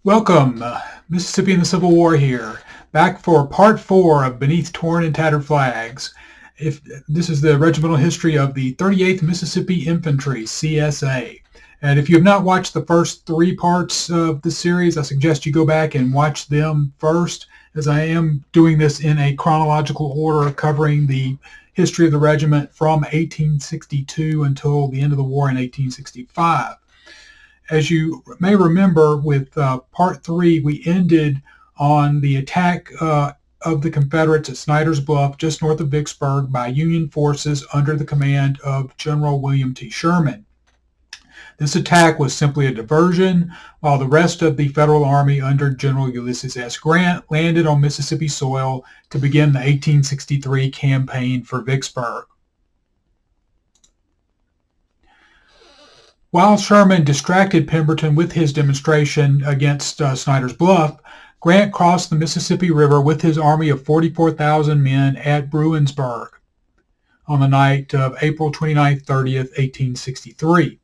Welcome, Mississippi and the Civil War here, back for part 4 of Beneath Torn and Tattered Flags. This is the regimental history of the 38th Mississippi Infantry, CSA. And if you have not watched the first 3 parts of the series, I suggest you go back and watch them first, as I am doing this in a chronological order, covering the history of the regiment from 1862 until the end of the war in 1865. As you may remember, with Part 3, we ended on the attack of the Confederates at Snyder's Bluff, just north of Vicksburg, by Union forces under the command of General William T. Sherman. This attack was simply a diversion, while the rest of the Federal Army under General Ulysses S. Grant landed on Mississippi soil to begin the 1863 campaign for Vicksburg. While Sherman distracted Pemberton with his demonstration against Snyder's Bluff, Grant crossed the Mississippi River with his army of 44,000 men at Bruinsburg on the night of April 29th, 30th, 1863.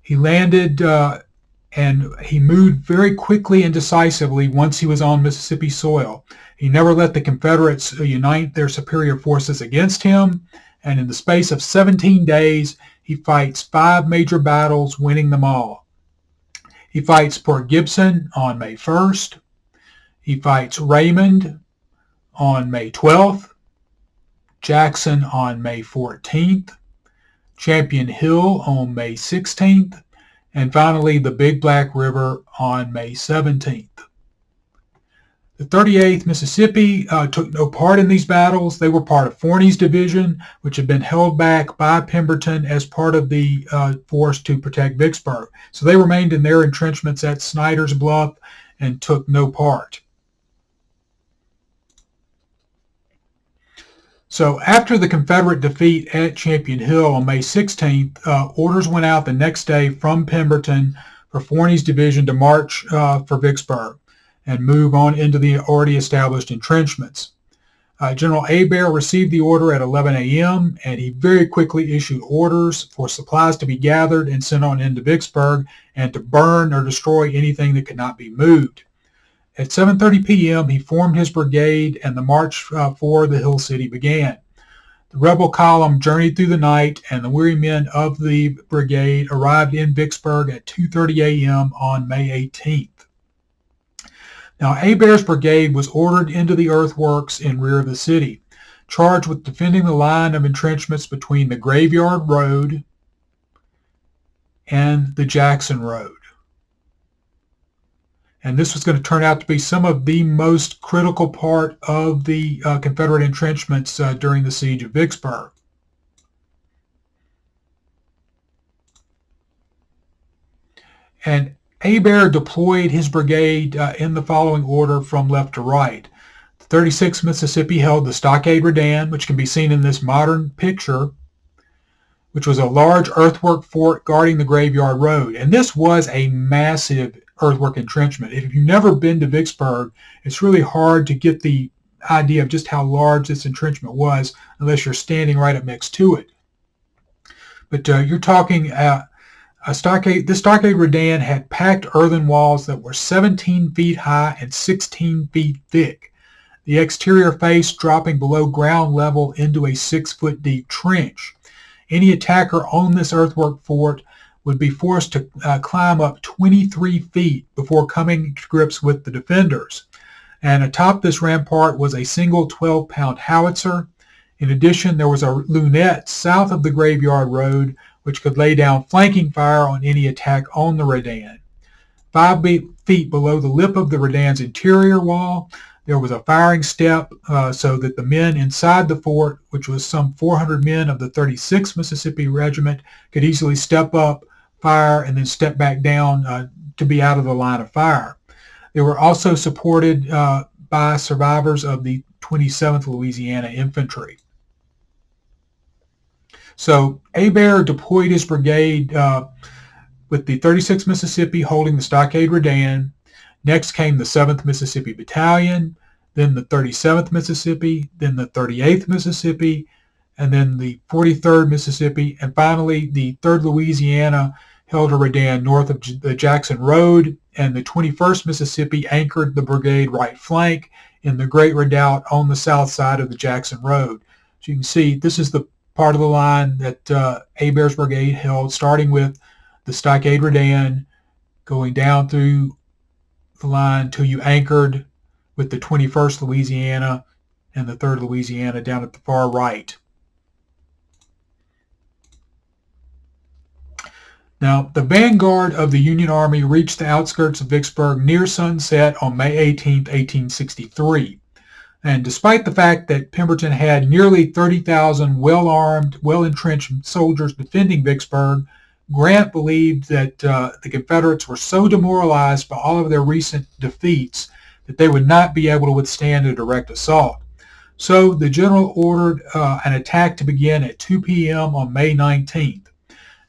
He landed and he moved very quickly and decisively once he was on Mississippi soil. He never let the Confederates unite their superior forces against him, and in the space of 17 days, he fights 5 major battles, winning them all. He fights Port Gibson on May 1st. He fights Raymond on May 12th, Jackson on May 14th, Champion Hill on May 16th, and finally the Big Black River on May 17th. The 38th Mississippi took no part in these battles. They were part of Forney's division, which had been held back by Pemberton as part of the force to protect Vicksburg. So they remained in their entrenchments at Snyder's Bluff and took no part. So after the Confederate defeat at Champion Hill on May 16th, orders went out the next day from Pemberton for Forney's division to march for Vicksburg and move on into the already established entrenchments. General Hebert received the order at 11 a.m., and he very quickly issued orders for supplies to be gathered and sent on into Vicksburg and to burn or destroy anything that could not be moved. At 7:30 p.m., he formed his brigade, and the march for the Hill City began. The rebel column journeyed through the night, and the weary men of the brigade arrived in Vicksburg at 2:30 a.m. on May 18th. Now, Hebert's brigade was ordered into the earthworks in rear of the city, charged with defending the line of entrenchments between the Graveyard Road and the Jackson Road. And this was going to turn out to be some of the most critical part of the Confederate entrenchments during the siege of Vicksburg. And Hebert deployed his brigade in the following order from left to right. The 36th Mississippi held the Stockade Redan, which can be seen in this modern picture, which was a large earthwork fort guarding the Graveyard Road. And this was a massive earthwork entrenchment. If you've never been to Vicksburg, it's really hard to get the idea of just how large this entrenchment was unless you're standing right up next to it. But you're talking this stockade redan had packed earthen walls that were 17 feet high and 16 feet thick, the exterior face dropping below ground level into a 6-foot deep trench. Any attacker on this earthwork fort would be forced to climb up 23 feet before coming to grips with the defenders. And atop this rampart was a single 12-pound howitzer. In addition, there was a lunette south of the Graveyard Road, which could lay down flanking fire on any attack on the redan. 5 feet below the lip of the redan's interior wall, there was a firing step so that the men inside the fort, which was some 400 men of the 36th Mississippi Regiment, could easily step up, fire, and then step back down to be out of the line of fire. They were also supported by survivors of the 27th Louisiana Infantry. So Hebert deployed his brigade with the 36th Mississippi holding the Stockade Redan. Next came the 7th Mississippi Battalion, then the 37th Mississippi, then the 38th Mississippi, and then the 43rd Mississippi, and finally the 3rd Louisiana, held a redan north of the Jackson Road, and the 21st Mississippi anchored the brigade right flank in the Great Redoubt on the south side of the Jackson Road. So you can see this is the part of the line that Hebert's brigade held, starting with the Stockade Redan, going down through the line till you anchored with the 21st Louisiana and the 3rd Louisiana down at the far right. Now, the vanguard of the Union Army reached the outskirts of Vicksburg near sunset on May 18, 1863. And despite the fact that Pemberton had nearly 30,000 well-armed, well-entrenched soldiers defending Vicksburg, Grant believed that the Confederates were so demoralized by all of their recent defeats that they would not be able to withstand a direct assault. So the general ordered an attack to begin at 2 p.m. on May 19th.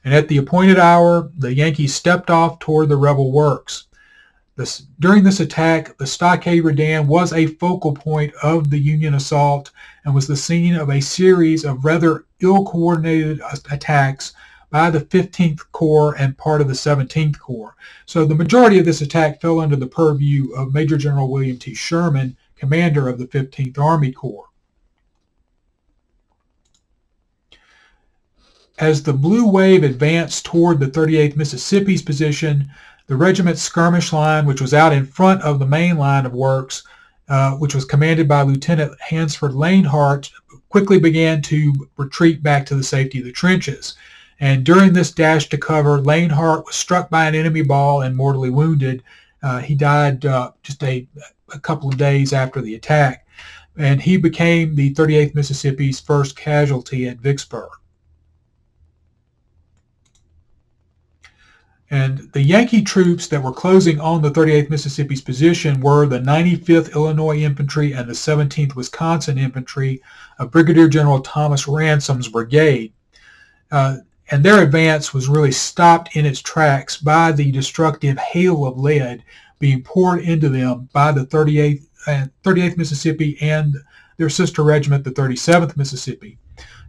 And at the appointed hour, the Yankees stepped off toward the rebel works. During this attack, the Stockade Redan was a focal point of the Union assault and was the scene of a series of rather ill-coordinated attacks by the 15th Corps and part of the 17th Corps. So the majority of this attack fell under the purview of Major General William T. Sherman, commander of the 15th Army Corps. As the Blue Wave advanced toward the 38th Mississippi's position, the regiment's skirmish line, which was out in front of the main line of works, which was commanded by Lieutenant Hansford Lanehart, quickly began to retreat back to the safety of the trenches. And during this dash to cover, Lanehart was struck by an enemy ball and mortally wounded. He died just a couple of days after the attack, and he became the 38th Mississippi's first casualty at Vicksburg. And the Yankee troops that were closing on the 38th Mississippi's position were the 95th Illinois Infantry and the 17th Wisconsin Infantry of Brigadier General Thomas Ransom's brigade. And their advance was really stopped in its tracks by the destructive hail of lead being poured into them by the 38th Mississippi and their sister regiment, the 37th Mississippi.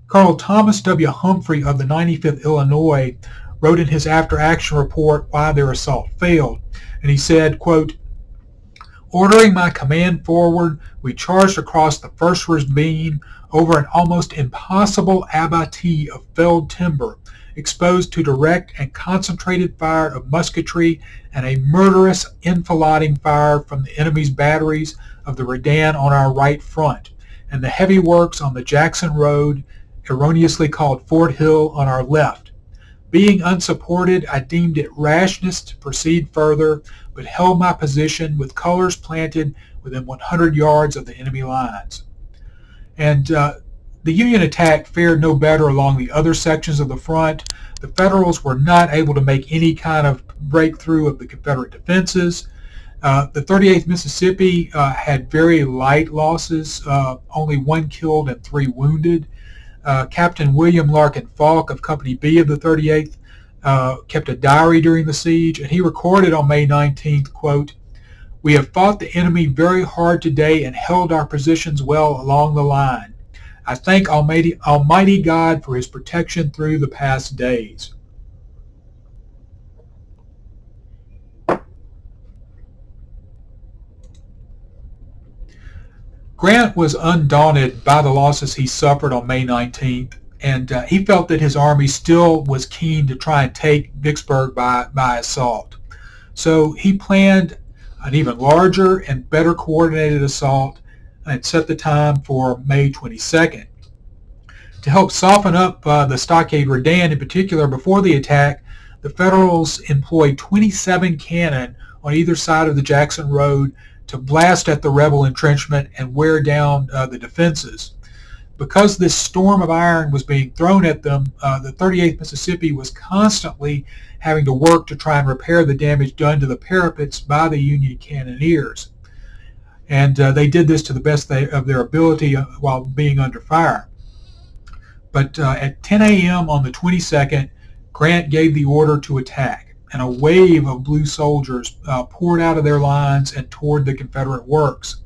Colonel Thomas W. Humphrey of the 95th Illinois wrote in his after-action report why their assault failed. And he said, quote, "Ordering my command forward, we charged across the first ravine over an almost impossible abattis of felled timber, exposed to direct and concentrated fire of musketry and a murderous enfilading fire from the enemy's batteries of the Redan on our right front, and the heavy works on the Jackson Road, erroneously called Fort Hill, on our left. Being unsupported, I deemed it rashness to proceed further, but held my position with colors planted within 100 yards of the enemy lines." And the Union attack fared no better along the other sections of the front. The Federals were not able to make any kind of breakthrough of the Confederate defenses. The 38th Mississippi had very light losses, only 1 killed and 3 wounded. Captain William Larkin Falk of Company B of the 38th kept a diary during the siege, and he recorded on May 19th, quote, "We have fought the enemy very hard today and held our positions well along the line. I thank Almighty God for his protection through the past days." Grant was undaunted by the losses he suffered on May 19th, and he felt that his army still was keen to try and take Vicksburg by assault. So he planned an even larger and better coordinated assault and set the time for May 22nd. To help soften up the Stockade Redan in particular before the attack, the Federals employed 27 cannon on either side of the Jackson Road to blast at the rebel entrenchment and wear down the defenses. Because this storm of iron was being thrown at them, the 38th Mississippi was constantly having to work to try and repair the damage done to the parapets by the Union cannoneers. And they did this to the best of their ability while being under fire. But at 10 a.m. on the 22nd, Grant gave the order to attack, and a wave of blue soldiers poured out of their lines and toward the Confederate works.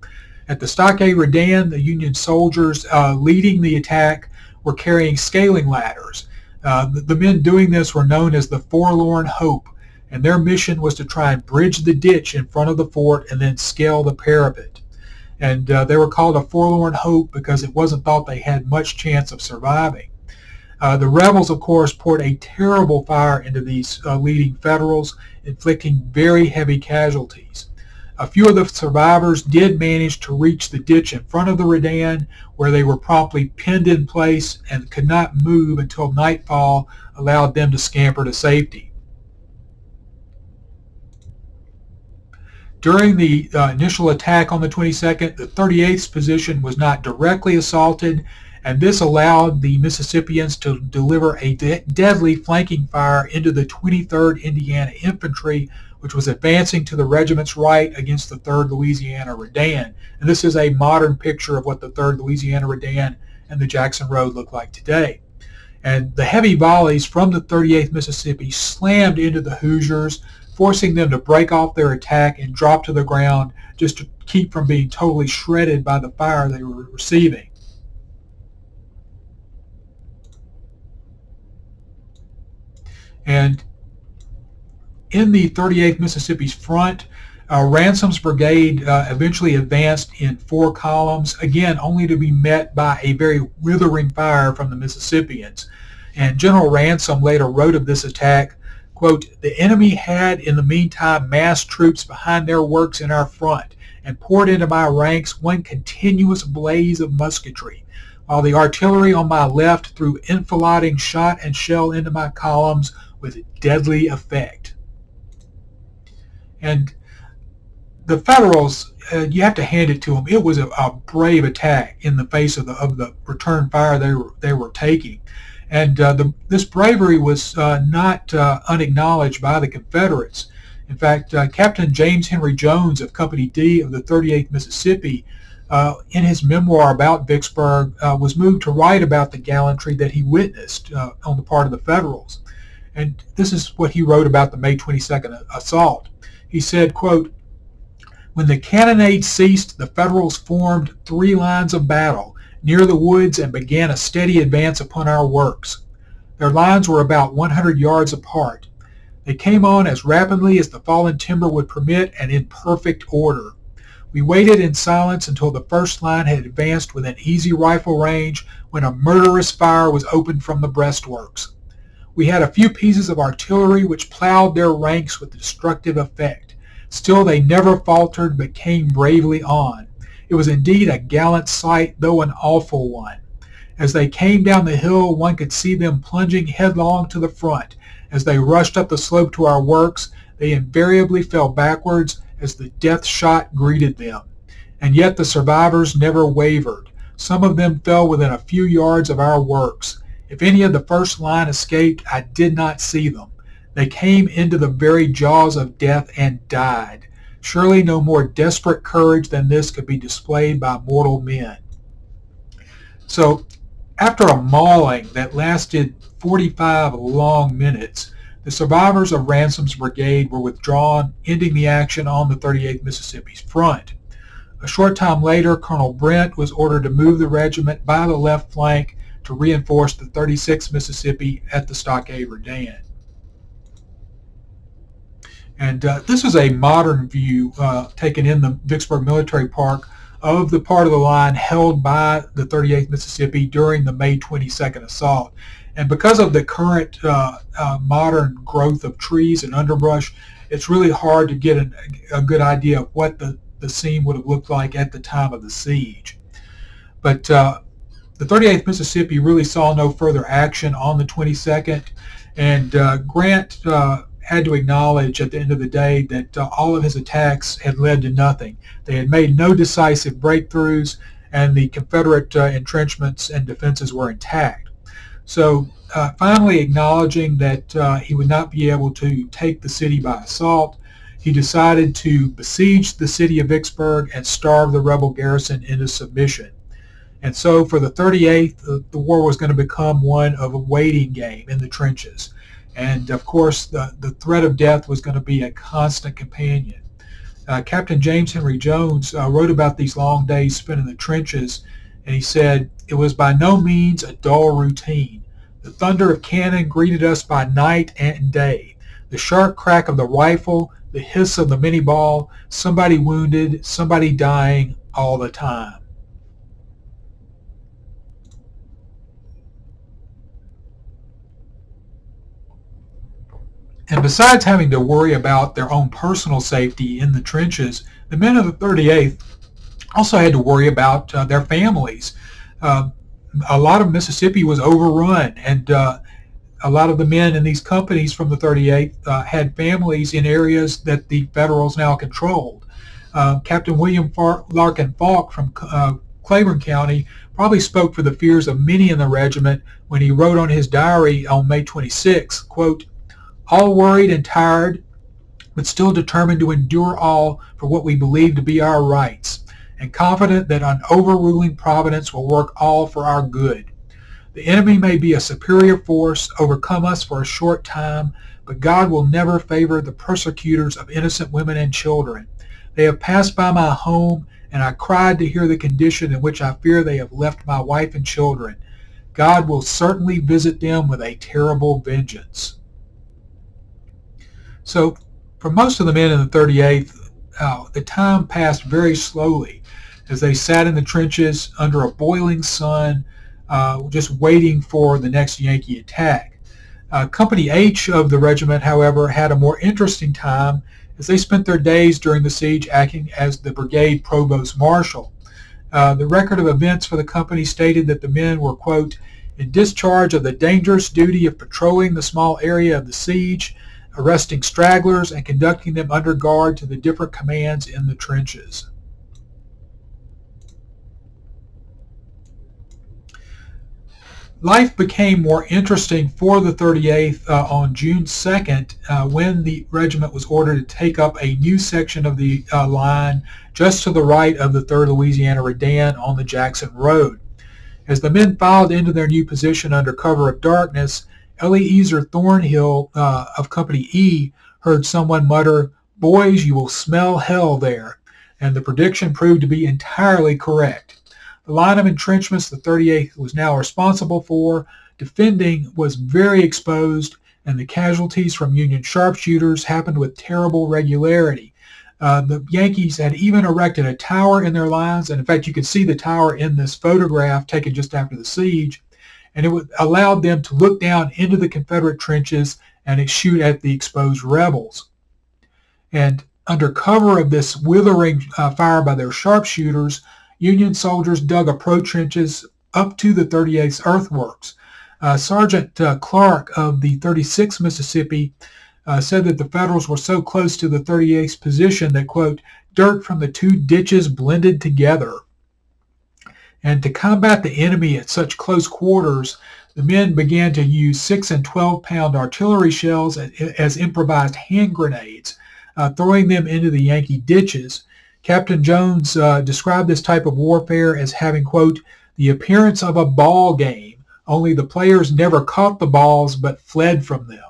At the Stockade Redan, the Union soldiers leading the attack were carrying scaling ladders. The men doing this were known as the Forlorn Hope, and their mission was to try and bridge the ditch in front of the fort and then scale the parapet. And they were called a Forlorn Hope because it wasn't thought they had much chance of surviving. The rebels, of course, poured a terrible fire into these leading Federals, inflicting very heavy casualties. A few of the survivors did manage to reach the ditch in front of the Redan, where they were promptly pinned in place and could not move until nightfall allowed them to scamper to safety. During the initial attack on the 22nd, the 38th position was not directly assaulted, and this allowed the Mississippians to deliver a deadly flanking fire into the 23rd Indiana Infantry, which was advancing to the regiment's right against the 3rd Louisiana Redan. And this is a modern picture of what the 3rd Louisiana Redan and the Jackson Road look like today. And the heavy volleys from the 38th Mississippi slammed into the Hoosiers, forcing them to break off their attack and drop to the ground just to keep from being totally shredded by the fire they were receiving. And in the 38th Mississippi's front, Ransom's brigade eventually advanced in 4 columns, again only to be met by a very withering fire from the Mississippians. And General Ransom later wrote of this attack, quote, "The enemy had in the meantime massed troops behind their works in our front and poured into my ranks one continuous blaze of musketry, while the artillery on my left threw enfilading shot and shell into my columns with deadly effect." And the Federals, you have to hand it to them. It was a brave attack in the face of the return fire they were taking. And this bravery was not unacknowledged by the Confederates. In fact, Captain James Henry Jones of Company D of the 38th Mississippi, in his memoir about Vicksburg, was moved to write about the gallantry that he witnessed on the part of the Federals. And this is what he wrote about the May 22nd assault. He said, quote, "When the cannonade ceased, the Federals formed 3 lines of battle near the woods and began a steady advance upon our works. Their lines were about 100 yards apart. They came on as rapidly as the fallen timber would permit and in perfect order. We waited in silence until the first line had advanced within easy rifle range, when a murderous fire was opened from the breastworks. We had a few pieces of artillery which plowed their ranks with destructive effect. Still they never faltered, but came bravely on. It was indeed a gallant sight, though an awful one. As they came down the hill, one could see them plunging headlong to the front. As they rushed up the slope to our works, they invariably fell backwards as the death shot greeted them. And yet the survivors never wavered. Some of them fell within a few yards of our works. If any of the first line escaped, I did not see them. They came into the very jaws of death and died. Surely no more desperate courage than this could be displayed by mortal men." So after a mauling that lasted 45 long minutes, the survivors of Ransom's brigade were withdrawn, ending the action on the 38th Mississippi's front. A short time later, Colonel Brent was ordered to move the regiment by the left flank to reinforce the 36th Mississippi at the Stockade Redan. And this is a modern view taken in the Vicksburg Military Park of the part of the line held by the 38th Mississippi during the May 22nd assault. And because of the current modern growth of trees and underbrush, it's really hard to get a good idea of what the scene would have looked like at the time of the siege. But the 38th Mississippi really saw no further action on the 22nd, and Grant had to acknowledge at the end of the day that all of his attacks had led to nothing. They had made no decisive breakthroughs, and the Confederate entrenchments and defenses were intact. So finally acknowledging that he would not be able to take the city by assault, he decided to besiege the city of Vicksburg and starve the rebel garrison into submission. And so for the 38th, the war was going to become one of a waiting game in the trenches. And of course, the threat of death was going to be a constant companion. Captain James Henry Jones wrote about these long days spent in the trenches, and he said, "It was by no means a dull routine. The thunder of cannon greeted us by night and day. The sharp crack of the rifle, the hiss of the mini-ball, somebody wounded, somebody dying all the time. And besides having to worry about their own personal safety in the trenches, the men of the 38th also had to worry about their families. A lot of Mississippi was overrun, and a lot of the men in these companies from the 38th had families in areas that the Federals now controlled. Captain William Larkin Falk from Claiborne County probably spoke for the fears of many in the regiment when he wrote on his diary on May 26, quote, "All worried and tired, but still determined to endure all for what we believe to be our rights, and confident that an overruling providence will work all for our good. The enemy may be a superior force, overcome us for a short time, but God will never favor the persecutors of innocent women and children. They have passed by my home, and I cried to hear the condition in which I fear they have left my wife and children. God will certainly visit them with a terrible vengeance." So for most of the men in the 38th, the time passed very slowly as they sat in the trenches under a boiling sun, just waiting for the next Yankee attack. Company H of the regiment, however, had a more interesting time as they spent their days during the siege acting as the brigade provost marshal. The record of events for the company stated that the men were, quote, "in discharge of the dangerous duty of patrolling the small area of the siege, arresting stragglers, and conducting them under guard to the different commands in the trenches." Life became more interesting for the 38th on June 2nd when the regiment was ordered to take up a new section of the line just to the right of the 3rd Louisiana Redan on the Jackson Road. As the men filed into their new position under cover of darkness, Eliezer Thornhill of Company E heard someone mutter, "Boys, you will smell hell there," and the prediction proved to be entirely correct. The line of entrenchments the 38th was now responsible for defending was very exposed, and the casualties from Union sharpshooters happened with terrible regularity. The Yankees had even erected a tower in their lines, and in fact you can see the tower in this photograph taken just after the siege, and it allowed them to look down into the Confederate trenches and shoot at the exposed rebels. And under cover of this withering fire by their sharpshooters, Union soldiers dug approach trenches up to the 38th earthworks. Sergeant Clark of the 36th Mississippi said that the Federals were so close to the 38th position that, quote, "dirt from the two ditches blended together." And to combat the enemy at such close quarters, the men began to use 6 and 12-pound artillery shells as improvised hand grenades, throwing them into the Yankee ditches. Captain Jones described this type of warfare as having, quote, "the appearance of a ball game, only the players never caught the balls but fled from them."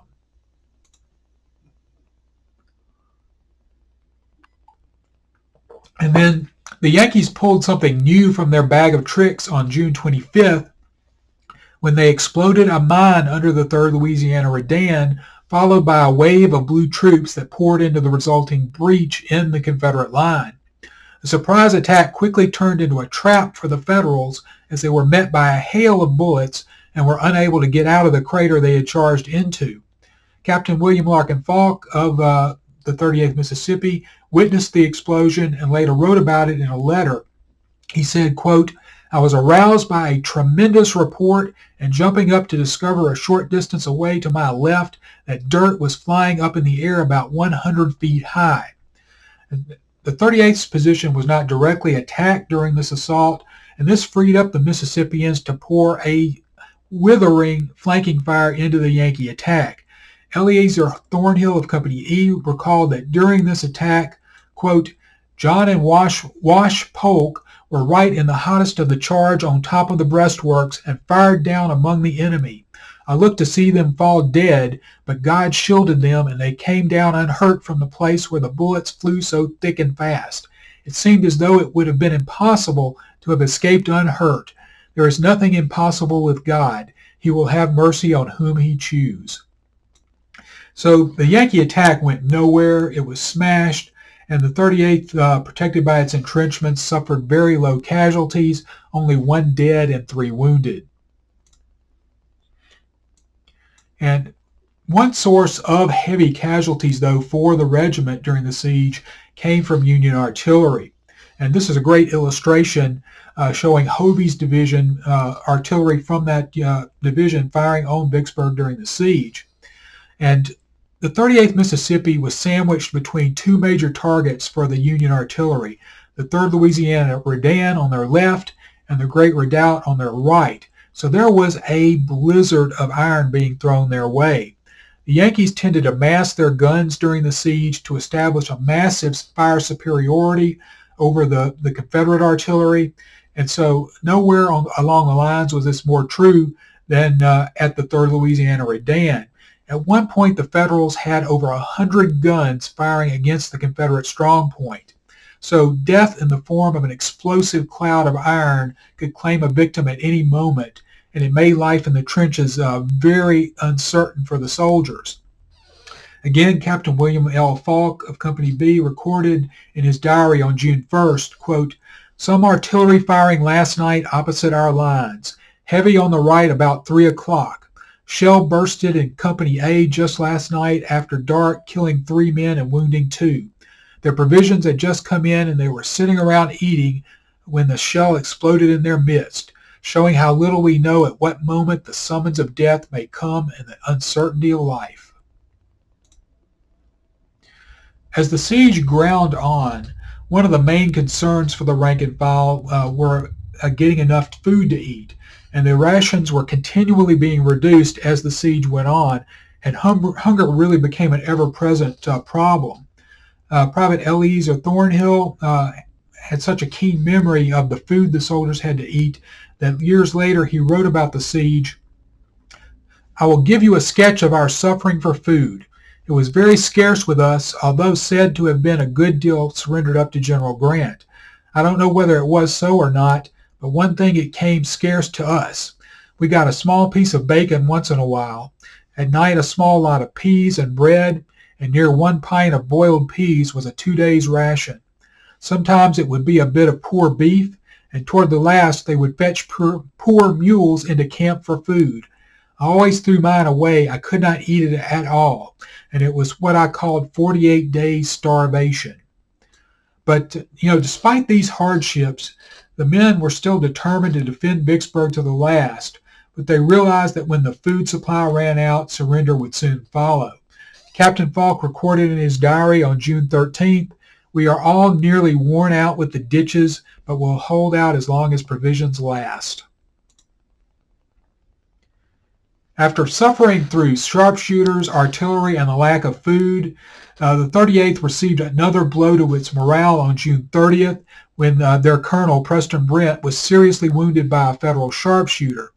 And then the Yankees pulled something new from their bag of tricks on June 25th when they exploded a mine under the 3rd Louisiana Redan, followed by a wave of blue troops that poured into the resulting breach in the Confederate line. The surprise attack quickly turned into a trap for the Federals as they were met by a hail of bullets and were unable to get out of the crater they had charged into. Captain William Larkin Falk of the 38th Mississippi witnessed the explosion and later wrote about it in a letter. He said, quote, "I was aroused by a tremendous report and jumping up to discover a short distance away to my left that dirt was flying up in the air about 100 feet high." The 38th position was not directly attacked during this assault, and this freed up the Mississippians to pour a withering flanking fire into the Yankee attack. Eliezer Thornhill of Company E recalled that during this attack, quote, "John and Wash Polk were right in the hottest of the charge on top of the breastworks and fired down among the enemy. I looked to see them fall dead, but God shielded them and they came down unhurt from the place where the bullets flew so thick and fast. It seemed as though it would have been impossible to have escaped unhurt. There is nothing impossible with God. He will have mercy on whom he choose. So the Yankee attack went nowhere. It was smashed, and the 38th, protected by its entrenchments, suffered very low casualties, only 1 dead and 3 wounded. And one source of heavy casualties, though, for the regiment during the siege came from Union artillery. And this is a great illustration showing Hovey's division, artillery from that division firing on Vicksburg during the siege. And the 38th Mississippi was sandwiched between 2 major targets for the Union artillery, the 3rd Louisiana Redan on their left and the Great Redoubt on their right. So there was a blizzard of iron being thrown their way. The Yankees tended to mass their guns during the siege to establish a massive fire superiority over the Confederate artillery. And so nowhere along the lines was this more true than at the 3rd Louisiana Redan. At one point, the Federals had over 100 guns firing against the Confederate strong point. So death in the form of an explosive cloud of iron could claim a victim at any moment, and it made life in the trenches very uncertain for the soldiers. Again, Captain William L. Falk of Company B recorded in his diary on June 1st, quote, "Some artillery firing last night opposite our lines, heavy on the right about 3 o'clock. Shell bursted in Company A just last night after dark, killing 3 men and wounding 2. Their provisions had just come in and they were sitting around eating when the shell exploded in their midst, showing how little we know at what moment the summons of death may come in the uncertainty of life." As the siege ground on, one of the main concerns for the rank and file were getting enough food to eat, and the rations were continually being reduced as the siege went on, and hunger really became an ever-present problem. Private Eliezer Thornhill had such a keen memory of the food the soldiers had to eat that years later he wrote about the siege, "I will give you a sketch of our suffering for food. It was very scarce with us, although said to have been a good deal surrendered up to General Grant. I don't know whether it was so or not, but one thing, it came scarce to us. We got a small piece of bacon once in a while. At night a small lot of peas and bread, and near 1 pint of boiled peas was a 2 days' ration. Sometimes it would be a bit of poor beef, and toward the last they would fetch poor mules into camp for food. I always threw mine away. I could not eat it at all, and it was what I called 48 days starvation." But, despite these hardships, the men were still determined to defend Vicksburg to the last, but they realized that when the food supply ran out, surrender would soon follow. Captain Falk recorded in his diary on June 13th, "We are all nearly worn out with the ditches, but will hold out as long as provisions last." After suffering through sharpshooters, artillery, and the lack of food, the 38th received another blow to its morale on June 30th when their colonel, Preston Brent, was seriously wounded by a Federal sharpshooter.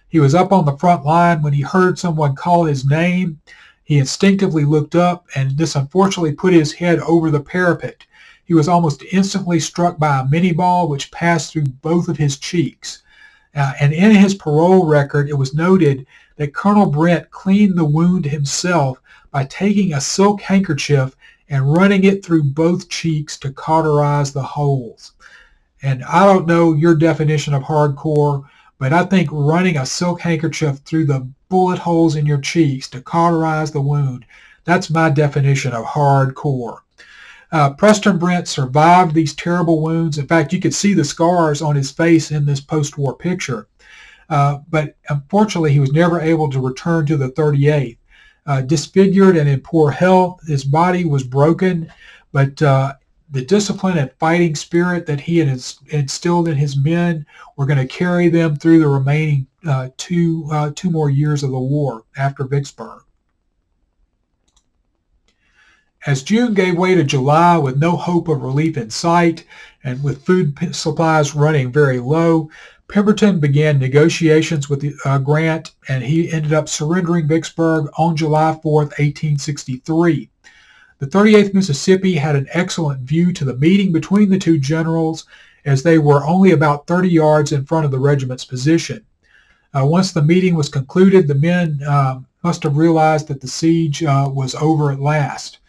He was up on the front line when he heard someone call his name. He instinctively looked up, and this unfortunately put his head over the parapet. He was almost instantly struck by a minie ball which passed through both of his cheeks. And in his parole record, it was noted that Colonel Brent cleaned the wound himself by taking a silk handkerchief and running it through both cheeks to cauterize the holes. And I don't know your definition of hardcore, but I think running a silk handkerchief through the bullet holes in your cheeks to cauterize the wound, that's my definition of hardcore. Preston Brent survived these terrible wounds. In fact, you could see the scars on his face in this post-war picture. But unfortunately, he was never able to return to the 38th. Disfigured and in poor health, his body was broken, but the discipline and fighting spirit that he had instilled in his men were going to carry them through the remaining two more years of the war after Vicksburg. As June gave way to July with no hope of relief in sight, and with food supplies running very low, Pemberton began negotiations with Grant, and he ended up surrendering Vicksburg on July 4th, 1863. The 38th Mississippi had an excellent view to the meeting between the two generals, as they were only about 30 yards in front of the regiment's position. Once the meeting was concluded, the men must have realized that the siege was over at last.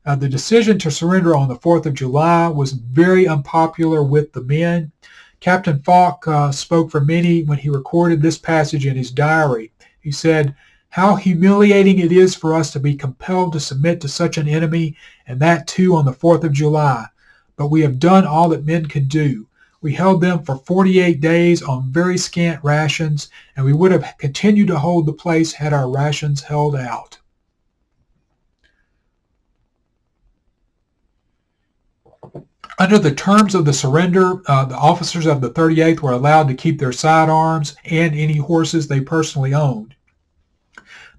The decision to surrender on the 4th of July was very unpopular with the men. Captain Falk spoke for many when he recorded this passage in his diary. He said, "How humiliating it is for us to be compelled to submit to such an enemy, and that too on the 4th of July. But we have done all that men could do. We held them for 48 days on very scant rations, and we would have continued to hold the place had our rations held out." Under the terms of the surrender, the officers of the 38th were allowed to keep their sidearms and any horses they personally owned.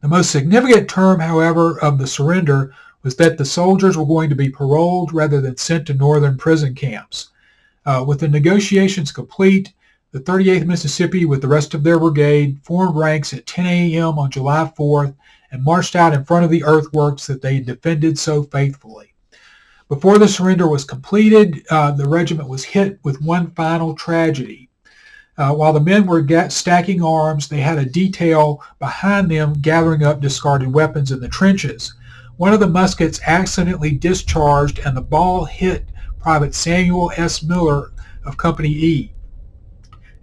The most significant term, however, of the surrender was that the soldiers were going to be paroled rather than sent to northern prison camps. With the negotiations complete, the 38th Mississippi, with the rest of their brigade, formed ranks at 10 a.m. on July 4th and marched out in front of the earthworks that they had defended so faithfully. Before the surrender was completed, the regiment was hit with one final tragedy. While the men were stacking arms, they had a detail behind them gathering up discarded weapons in the trenches. One of the muskets accidentally discharged, and the ball hit Private Samuel S. Miller of Company E.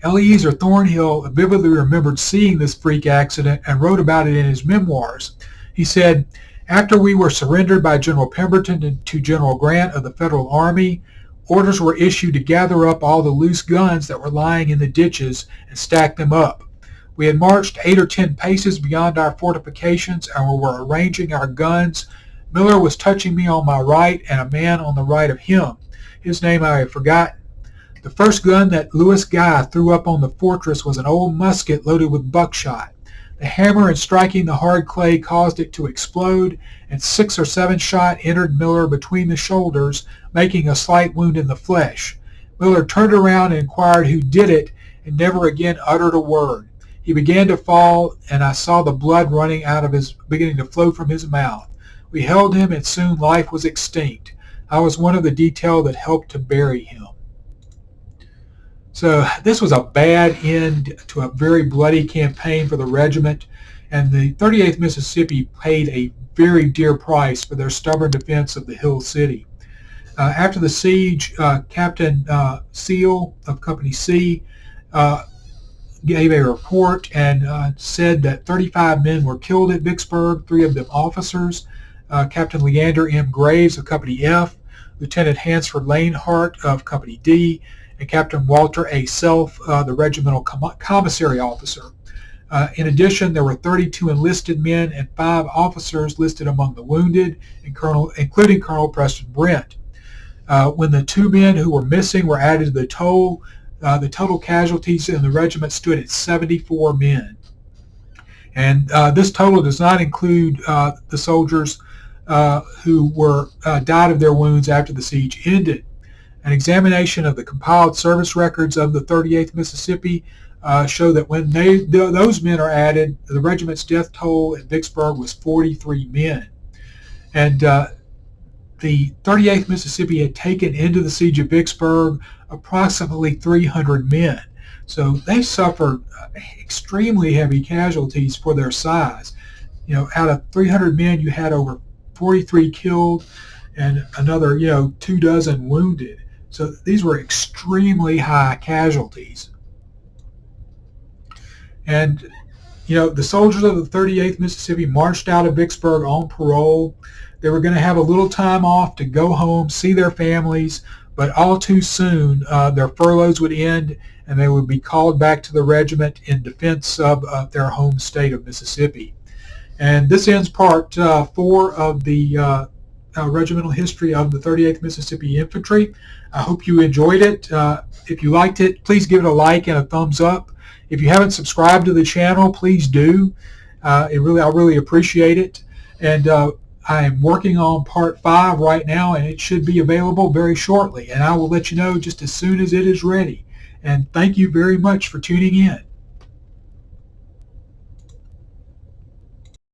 Eliezer Thornhill vividly remembered seeing this freak accident and wrote about it in his memoirs. He said, "After we were surrendered by General Pemberton to General Grant of the Federal Army, orders were issued to gather up all the loose guns that were lying in the ditches and stack them up. We had marched 8 or 10 paces beyond our fortifications and we were arranging our guns. Miller was touching me on my right and a man on the right of him. His name I have forgotten. The first gun that Louis Guy threw up on the fortress was an old musket loaded with buckshot. The hammer in striking the hard clay caused it to explode, and 6 or 7 shot entered Miller between the shoulders, making a slight wound in the flesh. Miller turned around and inquired who did it, and never again uttered a word. He began to fall, and I saw the blood beginning to flow from his mouth. We held him, and soon life was extinct. I was one of the detail that helped to bury him." So this was a bad end to a very bloody campaign for the regiment, and the 38th Mississippi paid a very dear price for their stubborn defense of the Hill City. After the siege, Captain Seal of Company C gave a report and said that 35 men were killed at Vicksburg, 3 of them officers. Captain Leander M. Graves of Company F, Lieutenant Hansford Lanehart of Company D, and Captain Walter A. Self, the regimental commissary officer. In addition, there were 32 enlisted men and 5 officers listed among the wounded, including Colonel Preston Brent. When the 2 men who were missing were added to the total casualties in the regiment stood at 74 men. And this total does not include the soldiers who died of their wounds after the siege ended. An examination of the compiled service records of the 38th Mississippi show that when those men are added, the regiment's death toll at Vicksburg was 43 men. And the 38th Mississippi had taken into the siege of Vicksburg approximately 300 men. So they suffered extremely heavy casualties for their size. Out of 300 men, you had over 43 killed and another, 24 wounded. So these were extremely high casualties. And, the soldiers of the 38th Mississippi marched out of Vicksburg on parole. They were going to have a little time off to go home, see their families, but all too soon their furloughs would end and they would be called back to the regiment in defense of their home state of Mississippi. And this ends part 4 of the regimental history of the 38th Mississippi Infantry. I hope you enjoyed it. If you liked it, please give it a like and a thumbs up. If you haven't subscribed to the channel, please do. I really appreciate it. And I am working on part 5 right now, and it should be available very shortly. And I will let you know just as soon as it is ready. And thank you very much for tuning in.